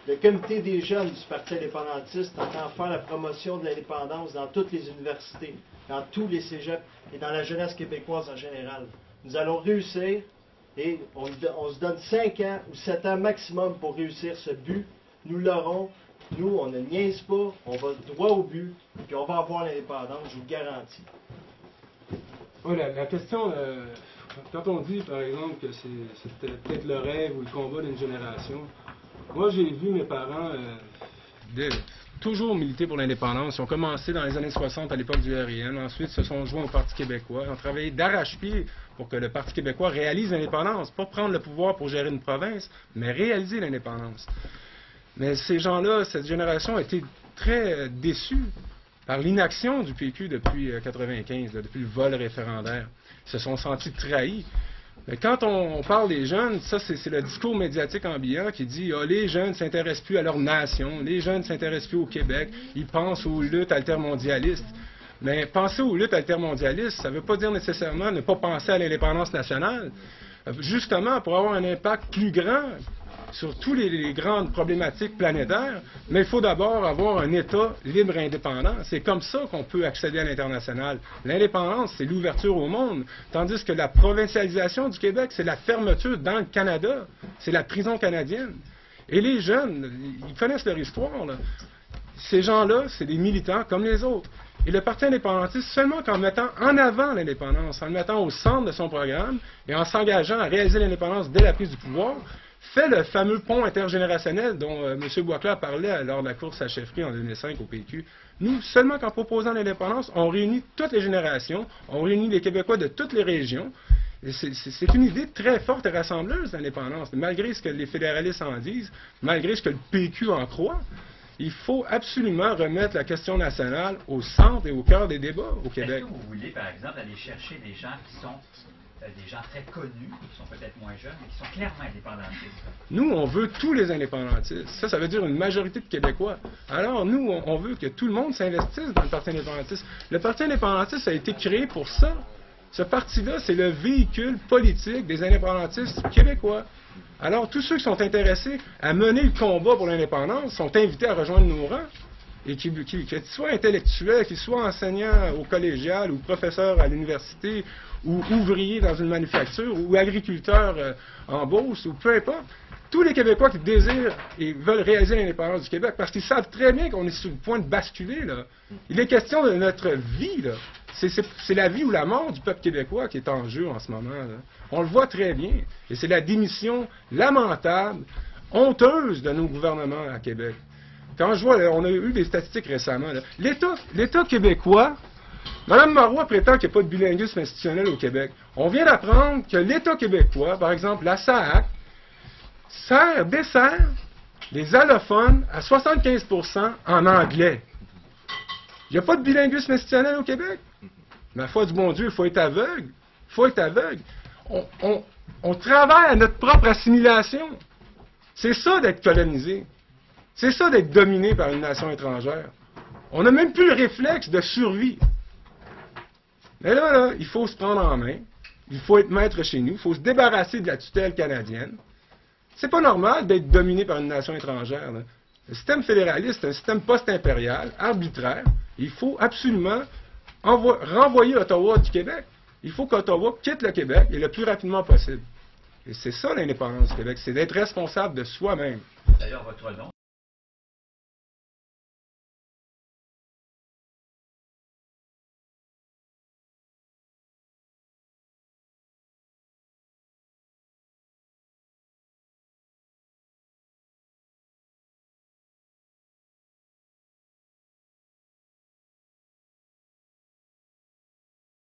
Le comité des jeunes du Parti indépendantiste entend faire la promotion de l'indépendance dans toutes les universités, dans tous les cégeps et dans la jeunesse québécoise en général. Nous allons réussir et on se donne 5 ans ou 7 ans maximum pour réussir ce but. Nous l'aurons. Nous, on ne niaise pas, on va droit au but, puis on va avoir l'indépendance, je vous le garantis. Oui, la question, quand on dit, par exemple, que c'était peut-être le rêve ou le combat d'une génération, moi, j'ai vu mes parents toujours militer pour l'indépendance. Ils ont commencé dans les années 60 à l'époque du RIN, ensuite se sont joints au Parti québécois, ils ont travaillé d'arrache-pied pour que le Parti québécois réalise l'indépendance, pas prendre le pouvoir pour gérer une province, mais réaliser l'indépendance. Mais ces gens-là, cette génération a été très déçue par l'inaction du PQ depuis 1995, depuis le vol référendaire. Ils se sont sentis trahis. Mais quand on parle des jeunes, ça c'est le discours médiatique ambiant qui dit « Ah, les jeunes ne s'intéressent plus à leur nation, les jeunes ne s'intéressent plus au Québec, ils pensent aux luttes altermondialistes. » Mais penser aux luttes altermondialistes, ça ne veut pas dire nécessairement ne pas penser à l'indépendance nationale. Justement, pour avoir un impact plus grand sur toutes les grandes problématiques planétaires, mais il faut d'abord avoir un État libre et indépendant. C'est comme ça qu'on peut accéder à l'international. L'indépendance, c'est l'ouverture au monde, tandis que la provincialisation du Québec, c'est la fermeture dans le Canada. C'est la prison canadienne. Et les jeunes, ils connaissent leur histoire, là. Ces gens-là, c'est des militants comme les autres. Et le Parti indépendantiste, seulement qu'en mettant en avant l'indépendance, en le mettant au centre de son programme et en s'engageant à réaliser l'indépendance dès la prise du pouvoir, fait le fameux pont intergénérationnel dont M. Boisclair parlait lors de la course à chefferie en 2005 au PQ. Nous, seulement qu'en proposant l'indépendance, on réunit toutes les générations, on réunit les Québécois de toutes les régions. C'est une idée très forte et rassembleuse, l'indépendance, malgré ce que les fédéralistes en disent, malgré ce que le PQ en croit. Il faut absolument remettre la question nationale au centre et au cœur des débats au Québec. Est-ce que vous voulez, par exemple, aller chercher des gens qui sont des gens très connus, qui sont peut-être moins jeunes, mais qui sont clairement indépendantistes? Nous, on veut tous les indépendantistes. Ça veut dire une majorité de Québécois. Alors, nous, on veut que tout le monde s'investisse dans le Parti indépendantiste. Le Parti indépendantiste a été créé pour ça. Ce parti-là, c'est le véhicule politique des indépendantistes québécois. Alors, tous ceux qui sont intéressés à mener le combat pour l'indépendance sont invités à rejoindre nos rangs. Et qu'ils soient intellectuels, qu'ils soient enseignants au collégial ou professeurs à l'université ou ouvriers dans une manufacture ou agriculteurs en Beauce ou peu importe. Tous les Québécois qui désirent et veulent réaliser l'indépendance du Québec parce qu'ils savent très bien qu'on est sur le point de basculer, là. Il est question de notre vie, là. C'est la vie ou la mort du peuple québécois qui est en jeu en ce moment, là. On le voit très bien. Et c'est la démission lamentable, honteuse de nos gouvernements à Québec. Quand je vois, là, on a eu des statistiques récemment, l'État québécois, Mme Marois prétend qu'il n'y a pas de bilinguisme institutionnel au Québec. On vient d'apprendre que l'État québécois, par exemple la SAAC, dessert les allophones à 75% en anglais. Il n'y a pas de bilinguisme institutionnel au Québec. Ma foi du bon Dieu, il faut être aveugle. Il faut être aveugle. On travaille à notre propre assimilation. C'est ça d'être colonisé. C'est ça d'être dominé par une nation étrangère. On n'a même plus le réflexe de survie. Mais là, il faut se prendre en main. Il faut être maître chez nous. Il faut se débarrasser de la tutelle canadienne. C'est pas normal d'être dominé par une nation étrangère, là. Le système fédéraliste, c'est un système post-impérial, arbitraire. Il faut absolument renvoyer Ottawa du Québec. Il faut qu'Ottawa quitte le Québec et le plus rapidement possible. Et c'est ça l'indépendance du Québec, c'est d'être responsable de soi-même. D'ailleurs, votre nom,